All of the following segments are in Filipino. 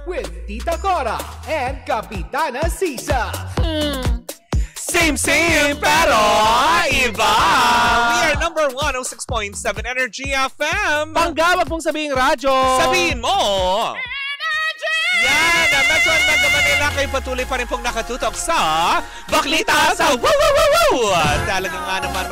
with Tita Cora and Kapitana Sisa. Same, pero iba! We are number 106.7 Energy FM. Bangga, wag mong sabihin radyo. Sabihin mo! Yan! Metro Mega Manila, kayo patuloy pa rin pong nakatutok sa Baklita sa Woo! Talagang nga naman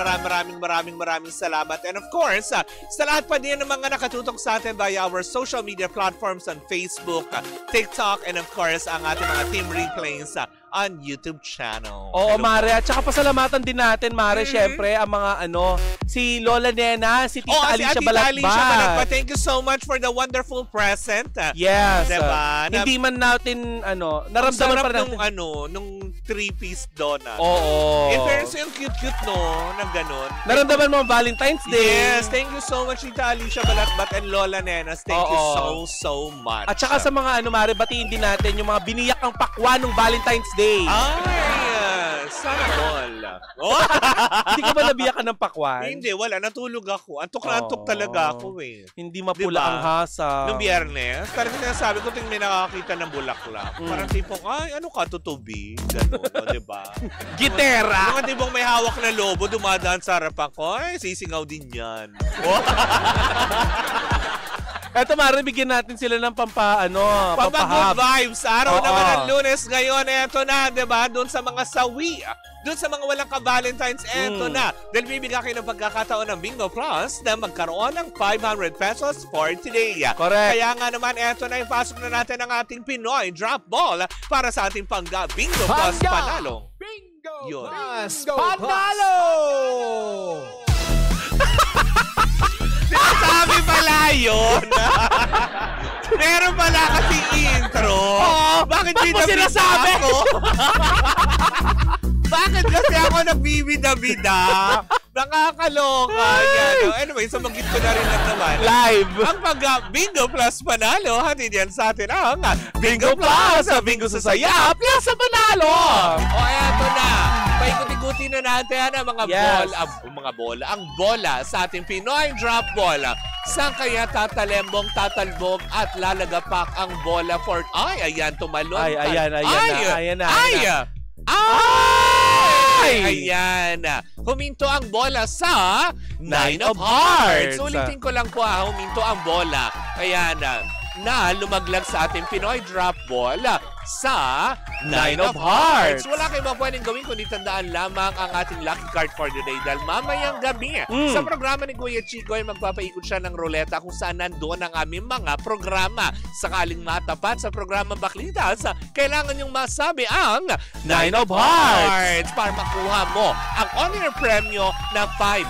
maraming salamat. And of course, sa lahat pa din ng mga nakatutok sa atin via our social media platforms on Facebook, TikTok, and of course, ang ating mga team replays on YouTube channel. Oo, Mare. At saka pasalamatan din natin, Mare, syempre, ang mga si Lola Nena, si Tita Alicia Balatbat. Thank you so much for the wonderful present. Yes. Diba? Hindi man natin, naramdaman pa natin. Nung 3-piece donut. Oo. In fairness, yung cute-cute, no? Nang ganun. Naramdaman mo ang Valentine's Day. Yes. Thank you so much, Tita Alicia Balatbat and Lola Nenas. Thank you so much. At saka sa mga, Mare, batiin din natin yung mga biniyak ang pakwa nung Valentine's Day. Ay, sana all. Hindi ka ba nabiyakan ng pakwan? Hindi, wala. Natulog ako. Antok na antok talaga ako eh. Hindi mapula ang hasa. Nung Biyernes, talagang sinasabi ko, may nakakita ng bulaklak. Parang tipong, ay, ano ka, tutubi? Gano'n, diba? Gitera! Mga tipong may hawak na lobo, dumadaan sa harapan ko, ay, sisingaw din yan. Eto, Mare, bigyan natin sila ng pampahab. Good vibes. Araw naman ng Lunes ngayon. Eto na, diba? Doon sa mga sawi. Doon sa mga walang ka-Valentine's, eto na. Dahil bibigyan kayo ng pagkakataon ng Bingo Plus na magkaroon ng 500 pesos for today. Correct. Kaya nga naman, eto na, ipasok na natin ang ating Pinoy Drop Ball para sa ating Bingo Plus Panalo. Bingo Plus Panalo! Sabi pala yun. Meron pala kasing intro. Bakit sinasabi ako? Bakit kasi ako nagbibida-bida? Nakakaloka. Anyway, sumanggit ko na rin naman. Live. Ang Bingo Plus Panalo, hatid yan sa atin ang Bingo Plus. Bingo sa saya, plus sa panalo. Eto na. Paikot-ikutin na natin ang mga bola. Ang bola sa ating Pinoy Drop Ball. Saan kaya tatalembong, tatalbog at lalagapak ang bola for... Ay, ayan, tumalon. Ayan na. Ayan. Huminto ang bola sa Nine of Hearts. Ulitin ko lang po huminto ang bola. Ayan na lumaglag sa ating Pinoy Drop Ball sa Nine of Hearts. Wala kayo ba pwedeng gawin kundi tandaan lamang ang ating lucky card for the day dahil mamayang gabi sa programa ni Kuya Chico ay magpapaikot siya ng ruleta kung saan nandoon ang aming mga programa. Sakaling matapat sa programa Baklitas, kailangan yung masabi ang Nine of Hearts para makuha mo ang on-air premyo na 500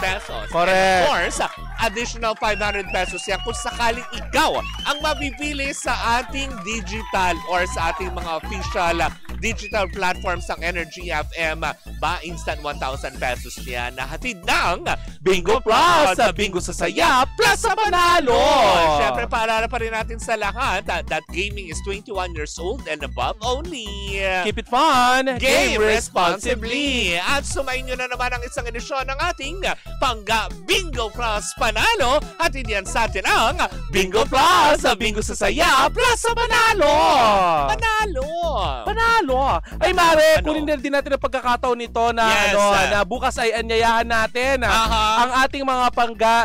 pesos. Correct. And of course, additional 500 pesos yan kung sakaling ikaw ang mapipili sa ating digital or sa ating mga official digital platforms ng Energy FM. Instant 1,000 pesos yan na hatid ng Bingo Plus sa Bingo sa Saya plus sa Panalo. Siyempre, paalala pa rin natin sa lahat that gaming is 21 years old and above only. Keep it fun. Game responsibly. At sumayin nyo na naman ang isang edisyon ng ating Bingo Plus Panalo. Hatid yan sa atin ang Bingo Plus sa Bingo sa Saya plus sa Panalo. Panalo. Ay, Mare, kunin din natin ang pagkakataon nito na na bukas ay anyayahan natin ang ating mga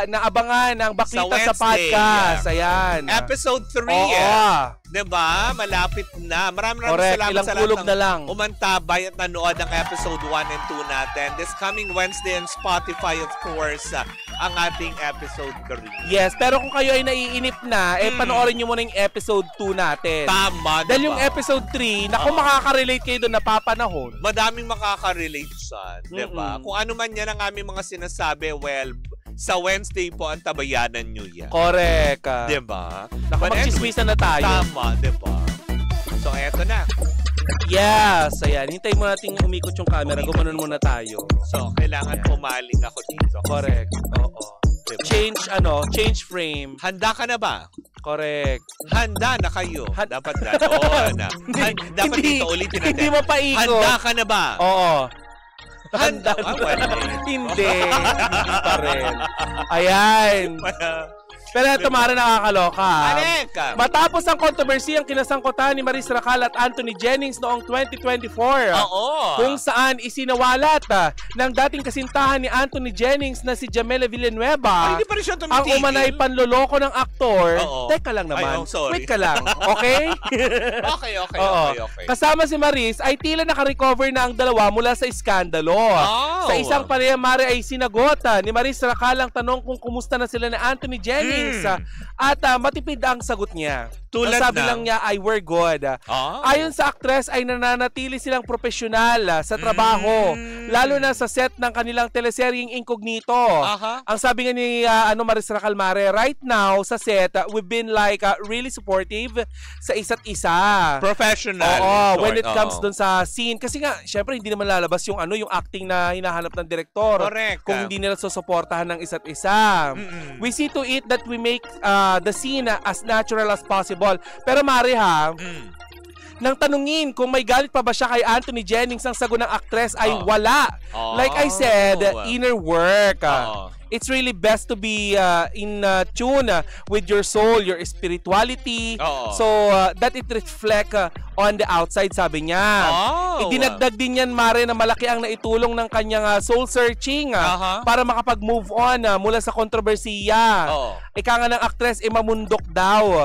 na abangan ng Baklita sa podcast. Ayan. Episode 3. Diba? Malapit na. Maraming salamat sa lahat ng umantabay at nanood ng episode 1 and 2 natin. This coming Wednesday on Spotify, of course, ang ating episode 3. Yes, pero kung kayo ay naiinip na, panoorin nyo muna yung episode 2 natin. Tama, dahil yung episode 3, makaka-relate kayo doon na papanahon. Madaming makaka-relate siya, diba? Kung ano man yan ang aming mga sinasabi, sa Wednesday po ang tabayanan nyo yan. Correct. Diba? Mag-chismisan na tayo. Tama, diba? So, eto na. Yes, ayan. Hintayin mo natin umikot yung camera. Gumanon muna tayo. So, kailangan pumaling ako dito. Correct. Oo. Diba? Change frame. Handa ka na ba? Correct. Handa na kayo. Dapat gano'n. Dapat dito ulitin natin. Hindi mo paikot. Handa ka na ba? Oo. Handa. Hindi pa rin. Ayan. Pero ito, Mare, nakakaloka. Alek! Matapos ang kontrobersi ang kinasangkutan ni Maris Racal at Anthony Jennings noong 2024. Oo. Kung saan isinawalat ng dating kasintahan ni Anthony Jennings na si Jamela Villanueva hindi pa rin siya tumitigil. ang umanay panloloko ng aktor. Oo. Teka lang naman. Ay, sorry. Wait ka lang. Okay? Okay. Kasama si Maris ay tila naka-recover na ang dalawa mula sa iskandalo. Oh. Sa isang palaya, Mare, ay sinagot ni Maris Racal ang tanong kung kumusta na sila ni Anthony Jennings. At matipid ang sagot niya. Tulad sabi ng... lang niya ay we're good. Ayon sa actress ay nananatili silang profesional sa trabaho. Lalo na sa set ng kanilang teleseryeng Incognito. Ang sabi nga ni Maris Racal, Mare, right now sa set, we've been like really supportive sa isa't isa. Professional. Oo, when it comes dun sa scene. Kasi nga, syempre hindi naman lalabas yung yung acting na hinahanap ng direktor. Correct. Kung hindi nila susuportahan ng isa't isa. We see to it that we make the scene as natural as possible. Pero Mare nang tanungin kung may galit pa ba siya kay Anthony Jennings, ang sagot ng actress ay wala. Like I said, inner work. It's really best to be in tune with your soul, your spirituality, so that it reflect on the outside, sabi niya. Idinagdag din yan, Mare, na malaki ang naitulong ng kanyang soul searching para makapag-move on mula sa kontrobersiya. Ika nga ng actress, mamundok daw.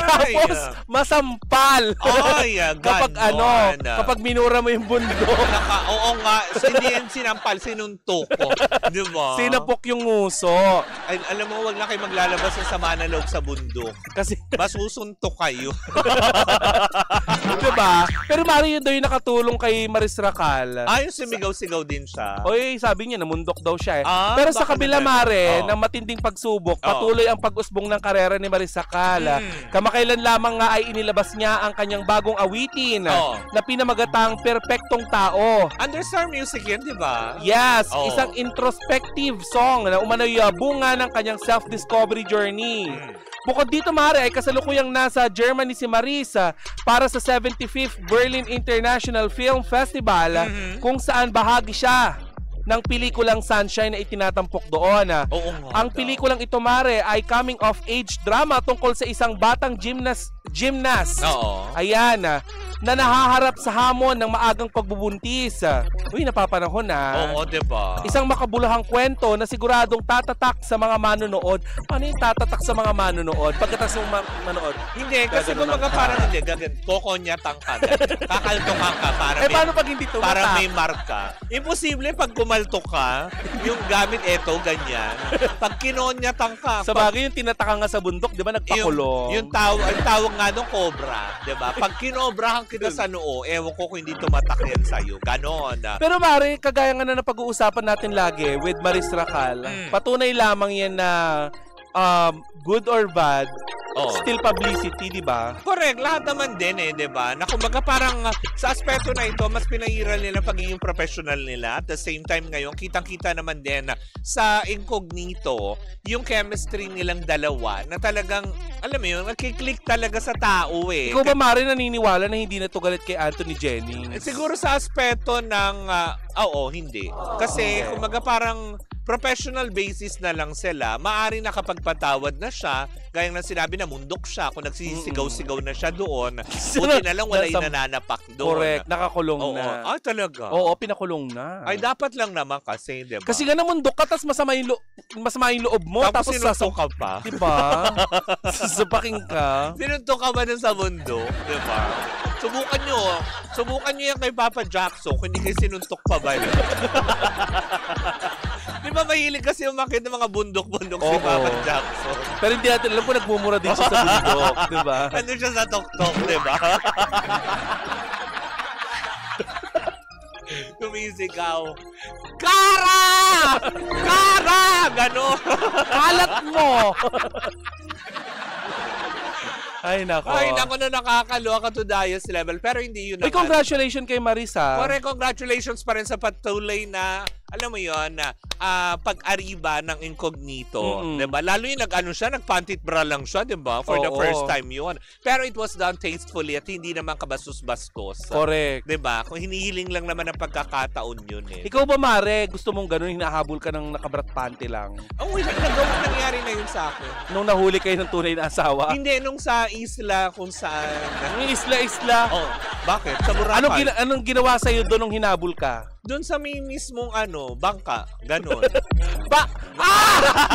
Tapos, masampal. Kapag minura mo yung bundok. Oo nga, hindi yan sinampal, sinuntok ko. Diba? Sinapok yung nguso. Ay, alam mo, wag na kayo maglalabas ng sama na loob sa bundok. Kasi masusuntok kayo. Diba? Pero Mare, yun daw yung nakatulong kay Maris Racal. Yung sumigaw-sigaw din siya. Oy, sabi niya, namundok daw siya. Pero sa kabila, Mare, ng matinding pagsubok, patuloy ang pag-usbong ng karera ni Maris Racal. Kamakailan lamang nga ay inilabas niya ang kanyang bagong awitin na pinamagatang Perpektong Tao. Understar Music yan, di ba? Yes, isang introspective song na umano'y bunga ng kanyang self-discovery journey. Bukod dito, Mare, ay kasalukuyang nasa Germany si Marisa para sa 75th Berlin International Film Festival kung saan bahagi siya ng pelikulang Sunshine na itinatampok doon. Ang pelikulang ito, Mare, ay coming-of-age drama tungkol sa isang batang gymnast. Ayan, na nahaharap sa hamon ng maagang pagbubuntis. Uy, napapanahon na. Oo, diba? Isang makabuluhang kwento na siguradong tatatak sa mga manonood. Ano yung tatatak sa mga manonood? Pagkatapos ng manood? Hindi, kasi kumbaga parang hindi. Kokonyatang ka. Kakaltokan ka para may, paano pag hindi tumatak? Para may marka. Imposible pag kumaltok ka, yung gamit eto, ganyan. Pag kinonyatang ka. Sa bagay, yung tinataka nga sa bundok, di ba, nagpakulong? Yung tawag nga nung cobra, di ba? Pag kinobrahan kita sa noo, ewan ko kung hindi tumatak yan sa'yo. Ganon. Pero Mare, kagaya nga na napag-uusapan natin lagi with Maris Racal, patunay lamang yan na good or bad, still publicity, di ba? Correct. Lahat naman din di ba? Na kumbaga parang sa aspeto na ito, mas pinairal nila pagiging professional nila. At the same time ngayon, kitang-kita naman din sa Incognito, yung chemistry nilang dalawa na talagang, alam mo yun, nagkiklik talaga sa tao Ikaw ba, Mare, naniniwala na hindi na to galit kay Anthony Jennings? Siguro sa aspeto ng, hindi. Kasi kumbaga parang professional basis na lang sila, maaaring nakapagpatawad na siya, gaya ng sinabi na mundok siya, kung nagsisigaw-sigaw na siya doon, buti na lang wala inananapak doon. Correct, nakakulong na. Ay, talaga? Oo, pinakulong na. Ay, dapat lang naman kasi, diba? Kasi nga namundok ka, tapos masama yung loob mo, tapos sinuntok ka pa. Diba? Sasapaking ka. Sinuntok ka ba sa bundok, diba? Subukan nyo yan kay Papa Jackson, kung hindi kayo sinuntok pa ba yun? Di ba mahilig kasi umakit ng mga bundok-bundok si Papa Jackson? Pero hindi natin alam po, nagmumura din siya sa bundok, di ba? Ano siya sa tok-tok, di ba? Kumisigaw. Kara! Kara! Gano'n. Kalat mo! Ay, nako. Ay, nako na nakakaloka to Dias level. Pero hindi yun naman. Congratulations kay Marisa. Correct, congratulations pa rin sa patuloy na alam mo yon na pag-ariba ng incognito, 'di ba? Lalo yung nagpantit bra lang siya, 'di ba? For the first time yun. Pero it was done tastefully at hindi naman kabastos-bastos. Correct. 'Di ba? Kung hinihiling lang naman ang pagkakataon yun eh. Ikaw ba, Mare, gusto mong ganun, hinahabol ka ng nakabrat panty lang? Nangyari na yun sa akin. Nung nahuli kayo ng tunay na asawa? Hindi, nung sa isla kung saan. Yung isla-isla? Oh, bakit? Sa Boracay. Anong ginawa sa'yo doon nung hinabol ka? Doon sa may mismong bangka. Ganon.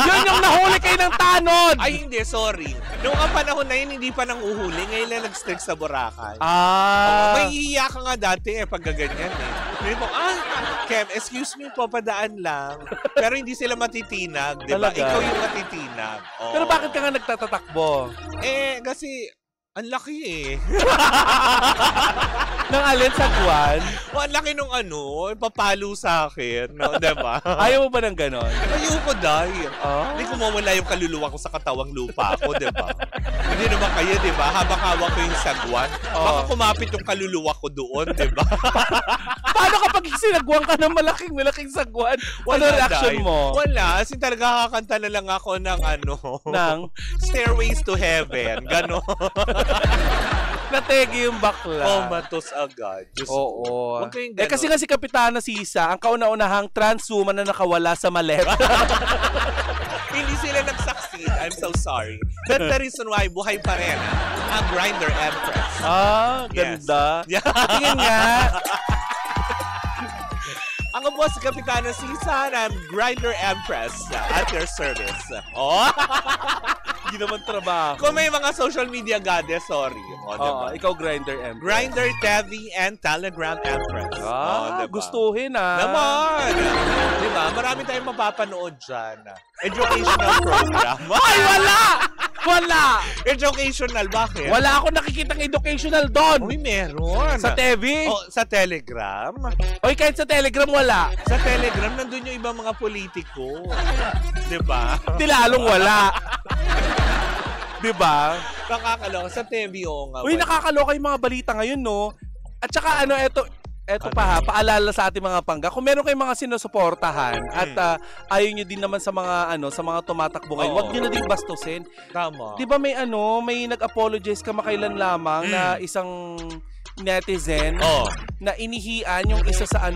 Yun yung nahuli kayo ng tanod! Ay, hindi, sorry. Noong ang panahon na yun, hindi pa nang uhuli. Ngayon lang nag-stick sa Boracay. May iiyak ka nga dati pag gaganyan eh. Hindi po, Kev, excuse me po, padaan lang. Pero hindi sila matitinag, di ba? Ikaw yung matitinag. Oh. Pero bakit ka nga nagtatatakbo? Kasi ang laki eh. Nang alin sa Guan? Ang laki nung papalo sa akin. No, diba? Ayaw mo ba ng ganon? Ayoko dahil. Hindi ko mawala yung kaluluwa ko sa katawang lupa ko, diba? Hindi naman kayo, diba? Habang hawak ko yung sagwan, baka kumapit yung kaluluwa ko doon, diba? Paano kapag sinagwan ka ng malaking sagwan? Ano reaction mo? Wala. Kasi talaga kakanta na lang ako ng Ng? Stairways to Heaven. Ganon. Nategi yung bakla. Matos agad. Oo. Kasi nga si Kapitana Sisa, ang kauna-unahang transwoman na nakawala sa malet. Hindi sila nag-succeed. I'm so sorry. That's the reason why buhay pa rin ang Grindr Empress. Ganda. Yes. Tingin nga. Ang boss si Kapitana Sisa na Grindr Empress at your service. Hindi naman trabaho. Kung may mga social media goddess, sorry. Diba? Ikaw Grindr Empress. Grindr, Tevi, and Telegram Empress. Diba? Gustuhin Naman! Diba? Marami tayong mapapanood dyan. Educational program. Ay, wala! Wala! Educational, bakit? Wala akong nakikitang educational doon. Uy, meron. Sa TV? Sa Telegram? Oy, kahit sa Telegram, wala. Sa Telegram, nandun yung ibang mga politiko. Diba? Di lalong wala. Diba? Nakakaloka. Sa TV, nga. Uy, nakakaloka yung mga balita ngayon, no? At saka, eto pa paalala sa ating mga pangga. Kung meron kayong mga sinusuportahan at ayaw nyo din naman sa mga sa mga tumatakbo ngayon, wag nyo na din bastusin. Tama. 'Di ba may nag-apologize kamakailan lamang na isang netizen na inihian yung isa sa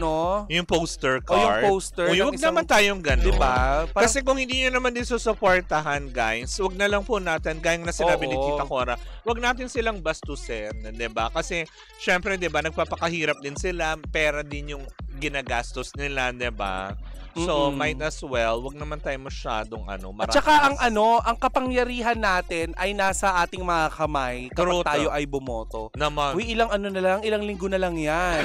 yung poster card. Yung poster. Huwag naman tayong gano'n. Diba? Kasi kung hindi nyo naman din susuportahan, guys, wag na lang po natin, gaya na sinabi ni Tita Cora, wag natin silang bastusin, diba? Kasi, syempre, diba, nagpapakahirap din sila, pera din yung ginagastos nila, diba? So, might as well, wag naman tayo masyadong At saka ang kapangyarihan natin ay nasa ating mga kamay kapag tayo ay bumoto. Naman. Uy, ilang linggo na lang yan.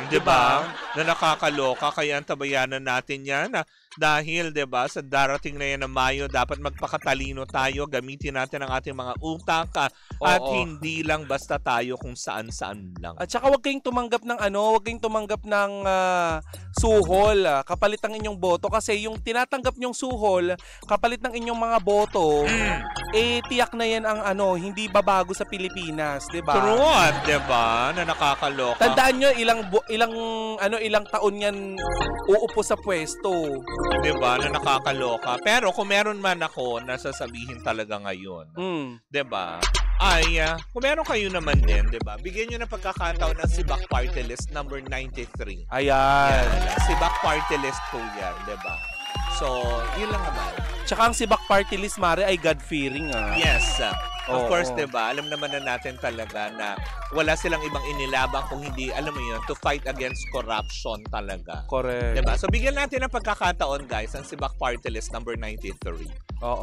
Diba? Na nakakaloka, kaya antabayanan natin yan. Dahil, diba, sa darating na yan na Mayo, dapat magpakatalino tayo, gamitin natin ang ating mga utak at hindi lang basta tayo kung saan-saan lang. At saka huwag kayong tumanggap ng suhol kapalit ng inyong boto kasi yung tinatanggap nyong suhol kapalit ng inyong mga boto tiyak na yan ang hindi babago sa Pilipinas, 'di ba? True, 'di ba? Na nakakaloka. Tandaan nyo ilang taon yan uupo sa pwesto. 'Di ba? Na nakakaloka. Pero kung meron man ako nasasabihin talaga ngayon, 'di ba? Ay, kung meron kayo naman din, 'di ba? Bigyan niyo ng pagkakataon ng Sibak Party List number 93. Ayan. Sibak Party List po 'yan, 'di ba? So, yun lang naman. Tsaka ang Sibak Party List, Mare, ay God-fearing. Yes. Of course, diba? Alam naman na natin talaga na wala silang ibang inilabang kung hindi, alam mo yun, to fight against corruption talaga. Correct. Diba? So, bigyan natin ng pagkakataon, guys, ang Sibak Party List number 93.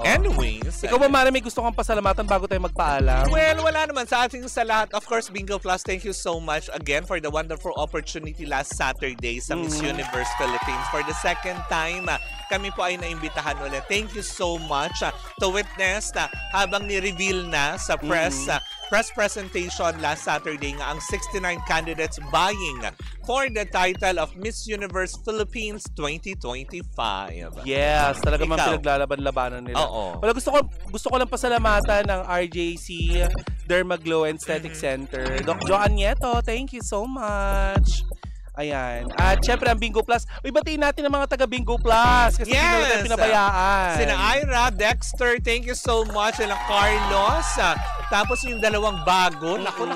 Anyways. Ikaw ba, Mare, may gusto kang pasalamatan bago tayo magpaalam? Well, wala naman. Sa ating sa lahat, of course, Bingo Plus, thank you so much again for the wonderful opportunity last Saturday sa Miss Universe Philippines. For the second time, kami po ay naimbitahan ulit. Thank you so much to witness habang ni-reveal na sa press presentation last Saturday nga ang 69 candidates vying for the title of Miss Universe Philippines 2025. Yes, talaga man pinaglalaban-labanan nila. Wala, gusto ko lang pasalamatan ng RJC Dermaglow and Aesthetic Center. Doc Jo Anieto, thank you so much. Ayan. At syempre ang Bingo Plus. Uy, batiin natin ang mga taga Bingo Plus kasi hindi nila pinabayaan. Sina Ira, Dexter, thank you so much. Sina Carlos. Tapos yung dalawang bago, naku,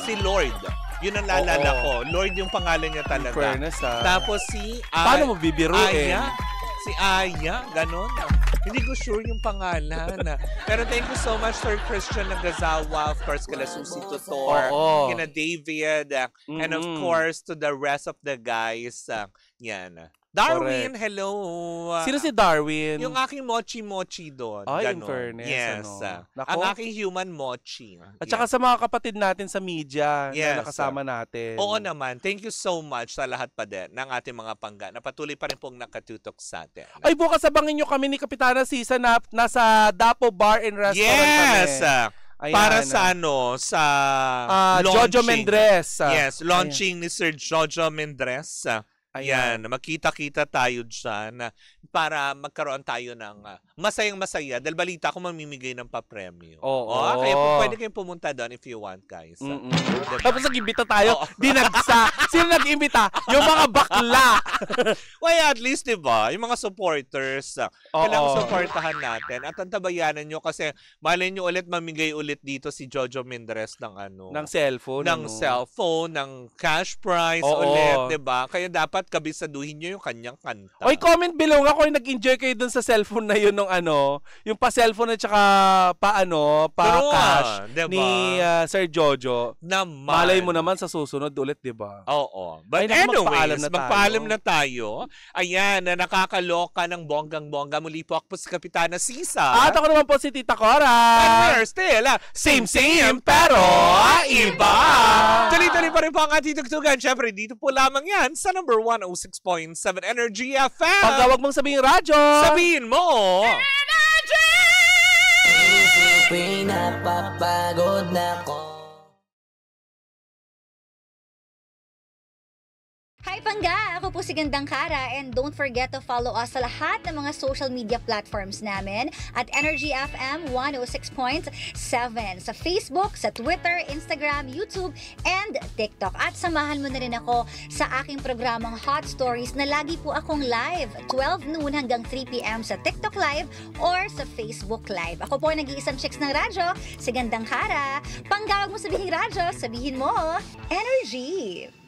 si Lord. Yun ang naalala ko. Lord yung pangalan niya talaga. Fairness, Tapos si paano mo bibiruin? Si Aya, ganon. Hindi ko sure yung pangalan. Pero thank you so much, Sir Christian Nagazawa, of course, kala Susie Tutor, kina David, and of course, to the rest of the guys. Yan. Darwin, correct. hello. Sino si Darwin? Yung aking mochi-mochi doon. Ay, in ganon. fairness. Yes. Ang aking human mochi. At saka sa mga kapatid natin sa media Yes. na nakasama natin. Oo naman. Thank you so much sa lahat pa din ng ating mga pangga na patuloy pa rin pong nakatutok sa atin. Ay, bukas abangin nyo kami ni Kapitana Sisa na nasa Dapo Bar and Restaurant yes! kami. Para sa sa Jojo Mendres. Yes, launching ni Sir Jojo Mendres. Ayan, makita-kita tayo dyan para magkaroon tayo ng masayang-masaya. Dahil balita ko mamimigay ng papremyo. Kaya pwede kayong pumunta doon if you want, guys. Diba? Tapos nag-imbita tayo, dinagsa. Sino nag-imbita? Yung mga bakla. Well, at least, diba, yung mga supporters, kailangan supportahan natin. At antabayanan nyo kasi malay nyo ulit mamigay ulit dito si Jojo Mendres ng ng cellphone. Ng cash prize ulit, diba? Kaya dapat kabisaduhin nyo yung kanyang kanta. Oy, comment below nga kung nag-enjoy kayo dun sa cellphone na yun nung yung pa-cellphone at saka pa-cash diba? ni Sir Jojo. Naman. Malay mo naman sa susunod ulit, diba? Oo. But anyways, magpaalam na tayo. Ayan, na nakakaloka ng bonggang-bongga. Muli po ako po si Kapitana Sisa. At ako naman po si Tita Cora. And we're still same pero iba. Tuloy-tuloy pa rin po ang ating tugtugan. Siyempre, dito po lamang yan sa number 106.7 Energy FM. Pagka wag mong sabihin radyo, sabihin mo Energy! Pinapapagod na ko. Hi Pangga! Ako po si Gandang Kara and don't forget to follow us sa lahat ng mga social media platforms namin at Energy FM 106.7 sa Facebook, sa Twitter, Instagram, YouTube, and TikTok. At samahan mo na rin ako sa aking programang Hot Stories na lagi po akong live 12 noon hanggang 3 p.m. sa TikTok Live or sa Facebook Live. Ako po ay nag-iisang chicks ng radyo, si Gandang Kara. Pangga, wag mo sabihin radyo, sabihin mo Energy!